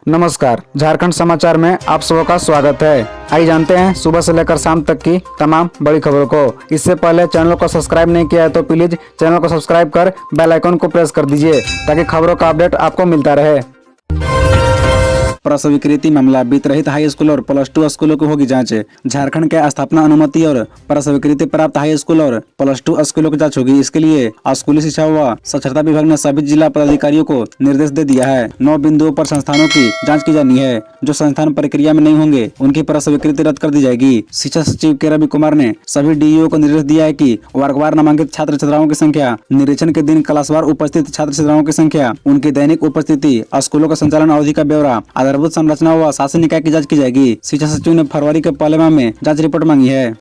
नमस्कार, झारखंड समाचार में आप सबका स्वागत है। आइए जानते हैं सुबह से लेकर शाम तक की तमाम बड़ी खबरों को। इससे पहले चैनल को सब्सक्राइब नहीं किया है तो प्लीज चैनल को सब्सक्राइब कर बेल आइकन को प्रेस कर दीजिए ताकि खबरों का अपडेट आपको मिलता रहे। प्रस्वीकृति मामला बीत रहित हाई स्कूल और +2 स्कूलों की होगी जांच। झारखंड के स्थापना अनुमति और प्रस्वीकृति प्राप्त हाई स्कूल और +2 स्कूलों की जांच होगी। इसके लिए स्कूली शिक्षा व साक्षरता विभाग ने सभी जिला पदाधिकारियों को निर्देश दे दिया है। 9 बिंदुओं पर संस्थानों की जांच की जानी है। जो संस्थान प्रक्रिया में नहीं होंगे उनकी प्रस्वीकृति रद्द कर दी जाएगी। शिक्षा सचिव के रवि कुमार ने सभी डीईओ को निर्देश दिया है कि वर्गवार नामांकित छात्र छात्राओं की संख्या, निरीक्षण के दिन क्लासवार उपस्थित छात्र छात्राओं की संख्या, उनकी दैनिक उपस्थिति, स्कूलों का संचालन अवधि का ब्यौरा, आधारभूत संरचना व शासन निकाय की जांच की जाएगी। शिक्षा सचिव ने फरवरी के पहले माह में जांच रिपोर्ट मांगी है।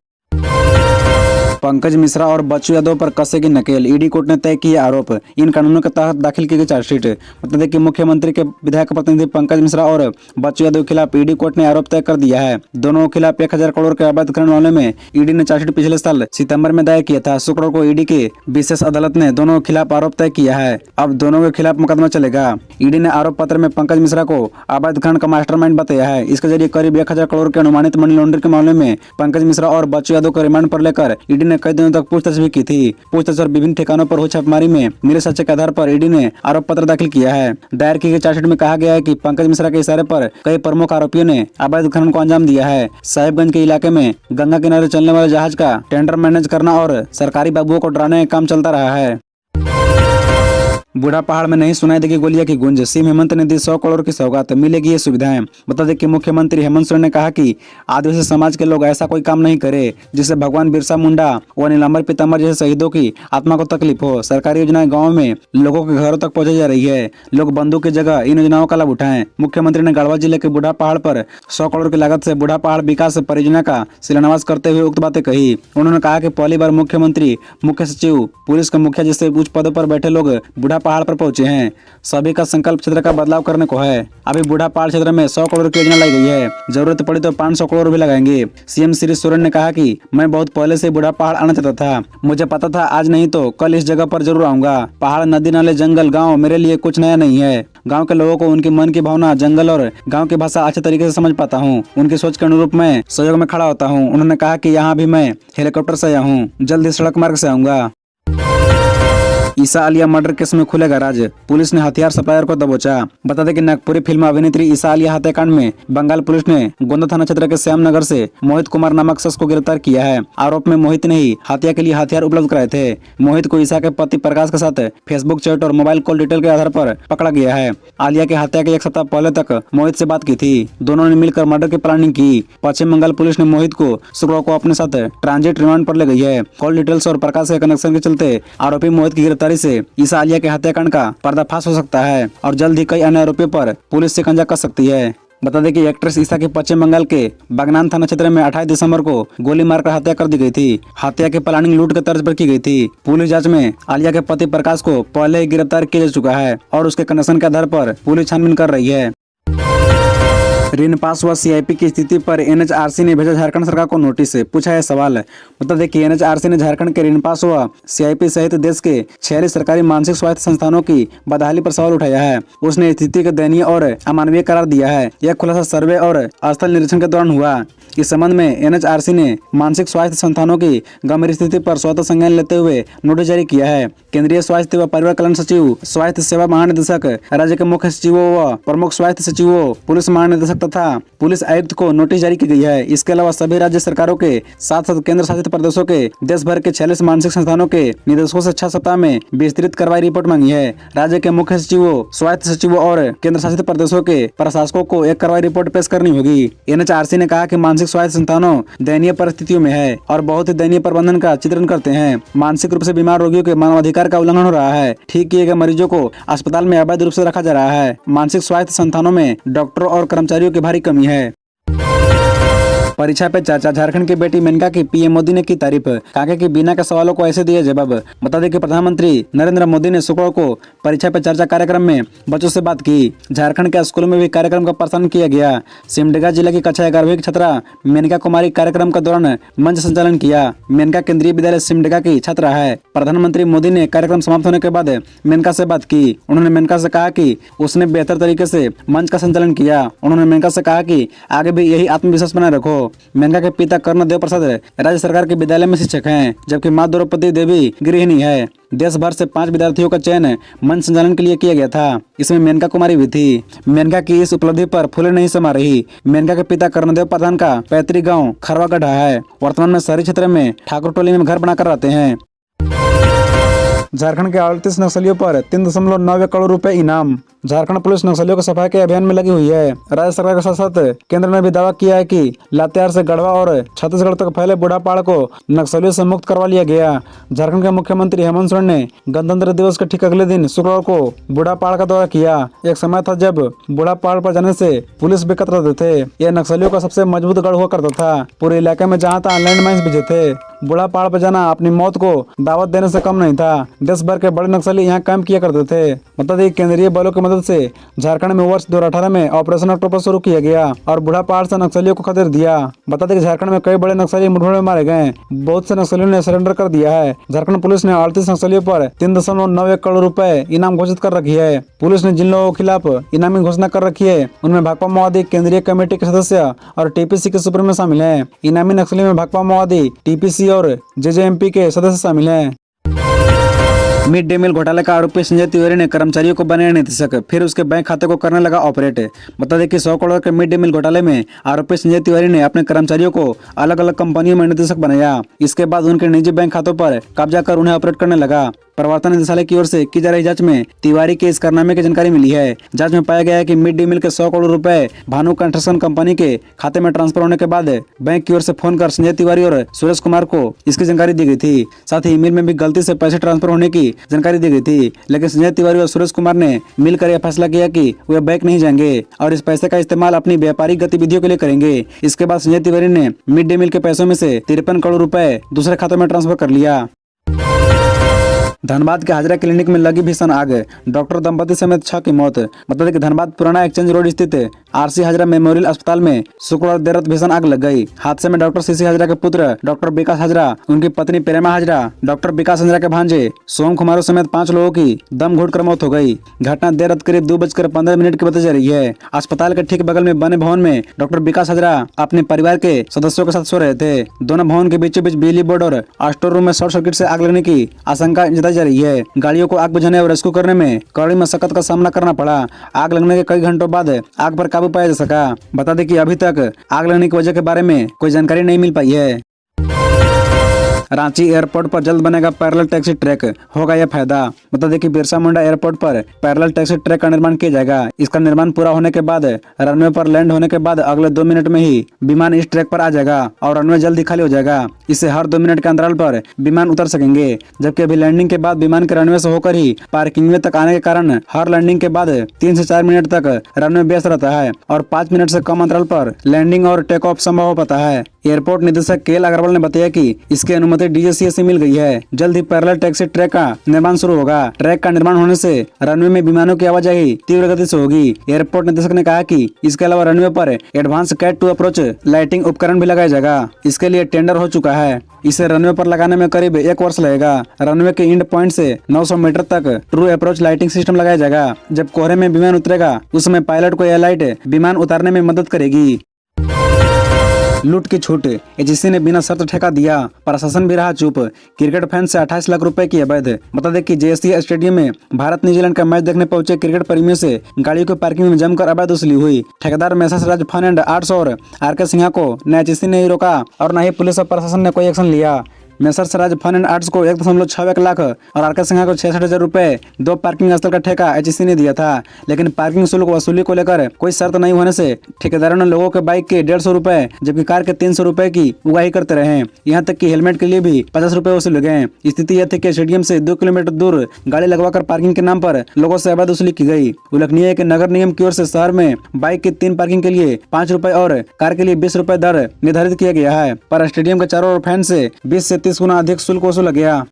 पंकज मिश्रा और बच्चू यादव पर कसेगी नकेल, ईडी कोर्ट ने तय किए आरोप। इन कानूनों के तहत दाखिल की गई चार्जशीट। बता दें कि मुख्यमंत्री के विधायक प्रतिनिधि पंकज मिश्रा और बच्चू यादव के खिलाफ ईडी कोर्ट ने आरोप तय कर दिया है। दोनों के खिलाफ 1000 करोड़ के अवैध खनन मामले में ईडी ने चार्जशीट पिछले साल सितंबर में दायर किया था। शुक्रवार को ईडी के विशेष अदालत ने दोनों के खिलाफ आरोप तय किया है। अब दोनों के खिलाफ मुकदमा चलेगा। ईडी ने आरोप पत्र में पंकज मिश्रा को अवैध खनन का मास्टरमाइंड बताया है। इसके जरिए करीब 1000 करोड़ के अनुमानित मनी लॉन्ड्रिंग के मामले में पंकज मिश्रा और बच्चू यादव को रिमांड पर लेकर ईडी ने कई दिनों तक पूछताछ भी की थी। पूछताछ और विभिन्न ठिकानों पर हुई छापेमारी में मिले साक्ष्य के आधार पर ईडी ने आरोप पत्र दाखिल किया है। दायर की गई चार्जशीट में कहा गया है कि पंकज मिश्रा के इशारे पर कई प्रमुख आरोपियों ने अवैध खनन को अंजाम दिया है। साहिबगंज के इलाके में गंगा किनारे चलने वाले जहाज का टेंडर मैनेज करना और सरकारी बाबुओं को डराने का काम चलता रहा है। बूढ़ा पहाड़ में नहीं सुनाई देगी गोलियां की गूंज, सीएम हेमंत ने दी 100 करोड़ की सौगात, मिलेगी ये सुविधाएं। बता दें कि मुख्यमंत्री हेमंत सोरेन ने कहा कि आदिवासी समाज के लोग ऐसा कोई काम नहीं करे जिससे भगवान बिरसा मुंडा व नीलांबर पीताम्बर जैसे शहीदों की आत्मा को तकलीफ हो। सरकारी योजनाएं गाँव में लोगों के घरों तक पहुंचाई जा रही है। लोग बंदूक की जगह इन योजनाओं का लाभ उठाएं। मुख्यमंत्री ने गढ़वा जिले के बूढ़ा पहाड़ पर 100 करोड़ की लागत से बूढ़ा पहाड़ विकास परियोजना का शिलान्यास करते हुए उक्त बातें कही। उन्होंने कहा कि पहली बार मुख्यमंत्री, मुख्य सचिव, पुलिस के मुखिया जैसे उच्च पदों पर बैठे लोग बूढ़ा पहाड़ पर पहुंचे हैं। सभी का संकल्प क्षेत्र का बदलाव करने को है। अभी बूढ़ा पहाड़ क्षेत्र में 100 करोड़ की योजना लाई गई है। जरूरत पड़ी तो 500 करोड़ भी लगाएंगे। सीएम श्री सोरेन ने कहा कि मैं बहुत पहले से बूढ़ा पहाड़ आना चाहता था। मुझे पता था आज नहीं तो कल इस जगह पर जरूर आऊंगा। पहाड़, नदी, नाले, जंगल, गाँव मेरे लिए कुछ नया नहीं है। गाँव के लोगों को उनकी मन की भावना, जंगल और गाँव की भाषा अच्छे तरीके से समझ पाता हूँ। उनकी सोच के अनुरूप मैं सहयोग में खड़ा होता हूँ। उन्होंने कहा कि यहाँ भी मैं हेलीकॉप्टर से आया हूँ, जल्द ही सड़क मार्ग से आऊंगा। ईसा आलिया मर्डर केस में खुलेगा राज, पुलिस ने हथियार सप्लायर को दबोचा। बता दें कि नागपुरी फिल्म अभिनेत्री ईसा आलिया हत्याकांड में बंगाल पुलिस ने गोंदा थाना क्षेत्र के श्यामनगर से मोहित कुमार नामक शख्स को गिरफ्तार किया है। आरोप में मोहित ने ही हत्या के लिए हथियार उपलब्ध कराए थे। मोहित को ईसा के पति प्रकाश के साथ फेसबुक चैट और मोबाइल कॉल डिटेल के आधार पर पकड़ा गया है। आलिया के हत्या के 1 सप्ताह पहले तक मोहित से बात की थी। दोनों ने मिलकर मर्डर की प्लानिंग की। पश्चिम बंगाल पुलिस ने मोहित को शुक्रवार को अपने साथ ट्रांजिट रिमांड पर ले गई है। कॉल डिटेल्स और प्रकाश के कनेक्शन के चलते आरोपी मोहित की गिरफ्तारी से ईसा आलिया के हत्याकांड का पर्दाफाश हो सकता है और जल्द ही कई अन्य आरोपियों पर पुलिस शिकंजा कस सकती है। बता दें कि एक्ट्रेस ईसा की पश्चिम बंगाल के बागनान थाना क्षेत्र में 28 दिसंबर को गोली मारकर हत्या कर दी गई थी। हत्या की प्लानिंग लूट के तर्ज पर की गई थी। पुलिस जांच में आलिया के पति प्रकाश को पहले ही गिरफ्तार किया जा चुका है और उसके कनेक्शन के आधार पर पुलिस छानबीन कर रही है। ऋण पास व सीआईपी की स्थिति पर एनएचआरसी ने भेजा झारखंड सरकार को नोटिस, पूछा है सवाल। बता दें कि एनएचआरसी ने झारखंड के ऋण पास व सीआईपी सहित देश के 46 सरकारी मानसिक स्वास्थ्य संस्थानों की बदहाली पर सवाल उठाया है। उसने स्थिति को दयनीय और अमानवीय करार दिया है। यह खुलासा सर्वे और स्थल निरीक्षण के दौरान हुआ। इस संबंध में एनएचआरसी ने मानसिक स्वास्थ्य संस्थानों की गंभीर स्थिति पर स्वतः संज्ञान लेते हुए नोटिस जारी किया है। केंद्रीय स्वास्थ्य व परिवार कल्याण सचिव, स्वास्थ्य सेवा महानिदेशक, राज्य के मुख्य सचिवों व प्रमुख स्वास्थ्य सचिवों, पुलिस महानिदेशक तथा पुलिस आयुक्त को नोटिस जारी की गई है। इसके अलावा सभी राज्य सरकारों के साथ साथ केंद्र शासित प्रदेशों के देश भर के 46 मानसिक संस्थानों के निदेशकों से 6 सप्ताह में विस्तृत कार्रवाई रिपोर्ट मांगी है। राज्य के मुख्य सचिवों, स्वास्थ्य सचिवों और केंद्र शासित प्रदेशों के प्रशासकों को एक कार्रवाई रिपोर्ट पेश करनी होगी। एनएचआरसी ने कहा कि मानसिक स्वास्थ्य संस्थानों दयनीय परिस्थितियों में है और बहुत ही दयनीय प्रबंधन का चित्रण करते हैं। मानसिक रूप से बीमार रोगियों के मानवाधिकार का उल्लंघन हो रहा है। ठीक किए गए मरीजों को अस्पताल में अवैध रूप से रखा जा रहा है। मानसिक स्वास्थ्य संस्थानों में डॉक्टरों और कर्मचारियों की भारी कमी है। परीक्षा पे चर्चा, झारखंड की बेटी मेनका की पीएम मोदी ने की तारीफ, कहा कि बिना के सवालों को ऐसे दिए जवाब। बता दें कि प्रधानमंत्री नरेंद्र मोदी ने शुक्रवार को परीक्षा पे चर्चा कार्यक्रम में बच्चों से बात की। झारखंड के स्कूलों में भी कार्यक्रम का प्रसारण किया गया। सिमडेगा जिले की कक्षा 11वीं की छात्रा मेनका कुमारी कार्यक्रम के दौरान मंच संचालन किया। मेनका केंद्रीय विद्यालय सिमडेगा की छात्रा है। प्रधानमंत्री मोदी ने कार्यक्रम समाप्त होने के बाद मेनका से बात की। उन्होंने मेनका से कहा कि उसने बेहतर तरीके से मंच का संचालन किया। उन्होंने मेनका से कहा कि आगे भी यही आत्मविश्वास बनाए रखो। मेनका के पिता कर्णदेव प्रसाद राज्य सरकार के विद्यालय में शिक्षक हैं, जबकि मां द्रौपदी देवी गृहिणी है। देश भर से 5 विद्यार्थियों का चयन मंच संचालन के लिए किया गया था। इसमें मेनका कुमारी भी थी। मेनका की इस उपलब्धि पर फूले नहीं समा रही। मेनका के पिता कर्णदेव प्रधान का पैतृक गांव खरवागढ़ है। वर्तमान में शहरी क्षेत्र में ठाकुर टोली में घर बनाकर रहते हैं। झारखंड के 38 नक्सलियों पर 3.9 करोड़ रुपए इनाम। झारखंड पुलिस नक्सलियों के सफाई के अभियान में लगी हुई है। राज्य सरकार के साथ साथ केंद्र ने भी दावा किया है कि लातेहार से गढ़वा और छत्तीसगढ़ तक फैले बूढ़ापाड़ को नक्सलियों से मुक्त करवा लिया गया। झारखंड के मुख्यमंत्री हेमंत सोरेन ने गणतंत्र दिवस के ठीक अगले दिन शुक्रवार को बूढ़ापाड़ का दौरा किया। एक समय था जब बूढ़ापाड़ पर जाने से पुलिस भी कतराते थे। यह नक्सलियों का सबसे मजबूत गढ़ हुआ करता था। पूरे इलाके में जहाँ तहाँ लैंडमाइंस बिछे थे। बूढ़ापाड़ पर जाना अपनी मौत को दावत देने से कम नहीं था। देश भर के बड़े नक्सली यहाँ कैंप किया करते थे। बता दें केंद्रीय बलों की मदद से झारखंड में वर्ष 2018 में ऑपरेशन ऑक्टोपस शुरू किया गया और बूढ़ापाड़ से नक्सलियों को खदेड़ दिया। बता दें कि झारखंड में कई बड़े नक्सली मुठभेड़ में मारे गए। बहुत से नक्सलियों ने सरेंडर कर दिया है। झारखंड पुलिस ने 38 नक्सलियों पर 3.9 करोड़ रुपए इनाम घोषित कर रखी है। पुलिस ने जिन लोगों के खिलाफ इनामी घोषणा कर रखी है उनमें भाकपा माओवादी केंद्रीय कमेटी के सदस्य और टीपीसी के सुप्रीमो शामिल हैं। इनामी नक्सली में भाकपा माओवादी, टीपीसी और जेजेएमपी के सदस्य शामिल हैं। मिड डे मील घोटाले का आरोपी संजय तिवारी ने कर्मचारियों को बनाया निदेशक, फिर उसके बैंक खाते को करने लगा ऑपरेट। बता दें कि 100 करोड़ के मिड डे मील घोटाले में आरोपी संजय तिवारी ने अपने कर्मचारियों को अलग अलग कंपनियों में निदेशक बनाया। इसके बाद उनके निजी बैंक खातों पर कब्जा कर उन्हें ऑपरेट करने लगा। प्रवर्तन निदेशालय की ओर से की जा रही जांच में तिवारी के इस कारनामे की जानकारी मिली है। जांच में पाया गया है कि मिड डे मील के 100 करोड़ रुपए भानु कंस्ट्रक्शन कंपनी के खाते में ट्रांसफर होने के बाद बैंक की ओर से फोन कर संजय तिवारी और सुरेश कुमार को इसकी जानकारी दी गई थी। साथ ही मिल में भी गलती से पैसे ट्रांसफर होने की जानकारी दी गई थी, लेकिन संजय तिवारी और सुरेश कुमार ने मिलकर यह फैसला किया कि वे बैंक नहीं जाएंगे और इस पैसे का इस्तेमाल अपनी व्यापारिक गतिविधियों के लिए करेंगे। इसके बाद संजय तिवारी ने मिड डे मील के पैसों में से 53 करोड़ रुपए दूसरे खातों में ट्रांसफर कर लिया। धनबाद के हाजरा क्लिनिक में लगी भीषण आग, डॉक्टर दंपति समेत 6 की मौत। बता दें कि धनबाद पुराना एक्सचेंज रोड स्थित आरसी हाजरा मेमोरियल अस्पताल में शुक्रवार देर रात भीषण आग लग गई। हादसे में डॉक्टर सीसी हाजरा के पुत्र डॉक्टर विकास हाजरा, उनकी पत्नी प्रेमा हाजरा, डॉक्टर विकास हाजरा के भांजे सोम कुमार समेत 5 लोगों की दम घुटकर मौत हो गई। घटना देर रात करीब 2:15 की बताई जा रही है। अस्पताल के ठीक बगल में बने भवन में डॉक्टर विकास हाजरा अपने परिवार के सदस्यों के साथ सो रहे थे। दोनों भवन के बीचों बीच बिजली बोर्ड और स्टोर रूम में शॉर्ट सर्किट से आग लगने की आशंका जताई जा रही है। गाड़ियों को आग बुझाने और रेस्क्यू करने में कड़ी मशक्कत का सामना करना पड़ा। आग लगने के कई घंटों बाद आग पर काबू पाया जा सका। बता दें कि अभी तक आग लगने की वजह के बारे में कोई जानकारी नहीं मिल पाई है। रांची एयरपोर्ट पर जल्द बनेगा पैरेलल टैक्सी ट्रैक, होगा यह फायदा। बता दें कि बिरसा मुंडा एयरपोर्ट पर पैरेलल टैक्सी ट्रैक का निर्माण किया जाएगा। इसका निर्माण पूरा होने के बाद रनवे पर लैंड होने के बाद अगले 2 मिनट में ही विमान इस ट्रैक पर आ जाएगा और रनवे जल्द ही खाली हो जाएगा। इससे हर 2 मिनट के अंतराल पर विमान उतर सकेंगे, जबकि अभी लैंडिंग के बाद विमान के रनवे से होकर ही पार्किंग में तक आने के कारण हर लैंडिंग के बाद 3 से 4 मिनट तक रनवे व्यस्त रहता है और 5 मिनट से कम अंतराल पर लैंडिंग और टेक ऑफ संभव हो पाता है। एयरपोर्ट निदेशक केएल अग्रवाल ने बताया कि इसकी अनुमति डीजीसीए से मिल गई है। जल्द ही पैरेलल टैक्सी ट्रैक का निर्माण शुरू होगा। ट्रैक का निर्माण होने से रनवे में विमानों की आवाजाही तीव्र गति से होगी। एयरपोर्ट निदेशक ने कहा कि इसके अलावा रनवे पर advance cat two approach lighting उपकरण भी लगाया जाएगा। इसके लिए टेंडर हो चुका है। इसे रनवे पर लगाने में करीब 1 वर्ष लगेगा। रनवे के इंड पॉइंट से 900 मीटर तक ट्रू अप्रोच लाइटिंग सिस्टम लगाया जाएगा। जब कोहरे में विमान उतरेगा उस समय पायलट को यह लाइट विमान उतारने में मदद करेगी। लूट की छूट, एजेंसी ने बिना शर्त ठेका दिया, प्रशासन भी रहा चुप। क्रिकेट फैंस से 28 लाख रुपए की अवैध। बता दें कि जेएससी स्टेडियम में भारत न्यूजीलैंड का मैच देखने पहुंचे क्रिकेट प्रेमियों से गाड़ियों की पार्किंग में जमकर अवैध वसूली हुई। ठेकेदार messrs Raj fun and arts और आरके सिन्हा को न एजेंसी ने रोका और न ही पुलिस और प्रशासन ने कोई एक्शन लिया। Messrs Saraj fun and arts को 1.61 लाख और आरके सिन्हा को 66,000 रुपए 2 पार्किंग स्थल का ठेका HEC ने दिया था। लेकिन पार्किंग शुल्क वसूली को लेकर कोई शर्त नहीं होने से ठेकेदारों ने लोगों के बाइक के 150 रुपए जबकि कार के 300 रुपए की उगाही करते रहे। यहाँ तक कि हेलमेट के लिए भी 50 रुपए वसूले गए। स्थिति यह थी कि स्टेडियम से 2 किलोमीटर दूर गाड़ी लगवाकर पार्किंग के नाम पर लोगों से अवैध वसूली की गई। उल्लेखनीय है कि नगर निगम की ओर से शहर में बाइक की 3 पार्किंग के लिए 5 रुपए और कार के लिए 20 रुपए दर निर्धारित किया गया है, पर स्टेडियम के चारों ओर फैन से 20 से 30 गुना अधिक शुल्क वसूला गया।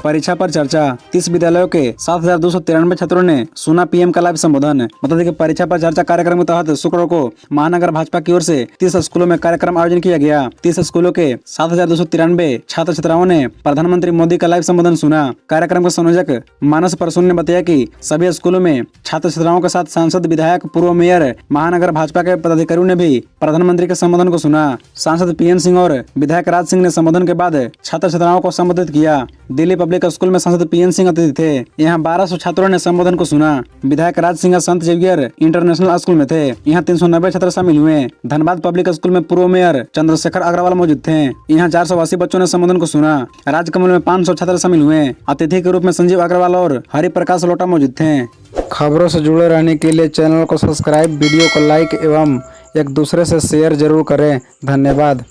परीक्षा पर चर्चा। 30 विद्यालयों के 7,293 छात्रों ने सुना पीएम का लाइव संबोधन। बता दें कि परीक्षा पर चर्चा कार्यक्रम के तहत शुक्रवार को महानगर भाजपा की ओर से 30 स्कूलों में कार्यक्रम आयोजन किया गया। 30 स्कूलों के 7,293 छात्र छात्राओं ने प्रधानमंत्री मोदी का लाइव संबोधन सुना। कार्यक्रम के संयोजक मानस परसुन ने बताया कि सभी स्कूलों में छात्र छात्राओं के साथ सांसद, विधायक, पूर्व मेयर, महानगर भाजपा के पदाधिकारियों ने भी प्रधानमंत्री के संबोधन को सुना। सांसद PN सिंह और विधायक राज सिंह ने संबोधन के बाद छात्र छात्राओं को संबोधित किया। दिल्ली पब्लिक स्कूल में सांसद PN सिंह अतिथि थे। यहाँ 1200 छात्रों ने संबोधन को सुना। विधायक राज सिंह संत जेवियर इंटरनेशनल स्कूल में थे। यहाँ 390 छात्र शामिल हुए। धनबाद पब्लिक स्कूल में पूर्व मेयर चंद्रशेखर अग्रवाल मौजूद थे। यहाँ 480 बच्चों ने संबोधन को सुना। राजकमल में 500 छात्र शामिल हुए। अतिथि के रूप में संजीव अग्रवाल और हरिप्रकाश लोटा मौजूद थे। खबरों से जुड़े रहने के लिए चैनल को सब्सक्राइब, वीडियो को लाइक एवं एक दूसरे से शेयर जरूर करें। धन्यवाद।